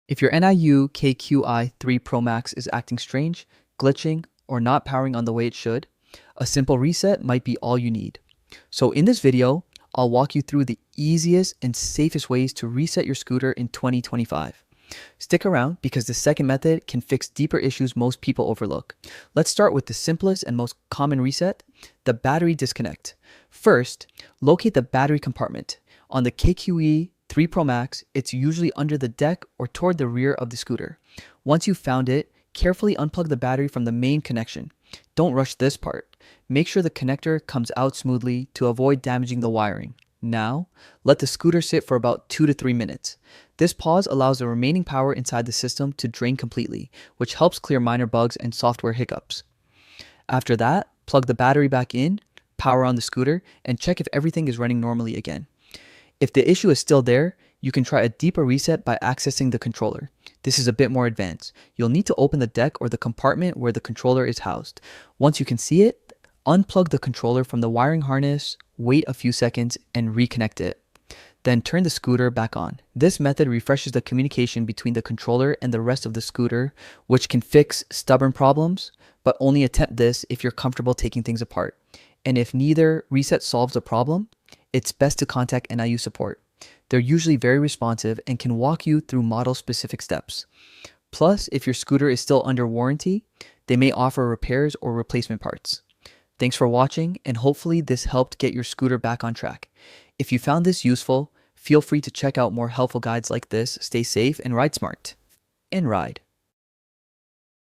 If your Niu Kqi3 Pro Max is acting strange, glitching, or not powering on the way it should, a simple reset might be all you need. So in this video, I'll walk you through the easiest and safest ways to reset your scooter in 2025. Stick around because the second method can fix deeper issues most people overlook. Let's start with the simplest and most common reset, the disconnect. First, locate the battery compartment. On the Kqi3 Pro Max, it's usually under the deck or toward the rear of the scooter. Once you've found it, carefully unplug the battery from the main connection. Don't rush this part. Make sure the connector comes out smoothly to avoid damaging the wiring. Now, let the scooter sit for about 2 to 3 minutes. This pause allows the remaining power inside the system to drain completely, which helps clear minor bugs and software hiccups. After that, plug the battery back in, power on the scooter, and check if everything is running normally again. If the issue is still there, you can try a deeper reset by accessing the controller. This is a bit more advanced. You'll need to open the deck or the compartment where the controller is housed. Once you can see it, unplug the controller from the wiring harness, wait a few seconds, and reconnect it. Then turn the scooter back on. This method refreshes the communication between the controller and the rest of the scooter, which can fix stubborn problems, but only attempt this if you're comfortable taking things apart. And if neither reset solves the problem, it's best to contact NIU support. They're usually very responsive and can walk you through model-specific steps. Plus, if your scooter is still under warranty, they may offer repairs or replacement parts. Thanks for watching, and hopefully this helped get your scooter back on track. If you found this useful, feel free to check out more helpful guides like this. Stay safe and ride smart. And ride.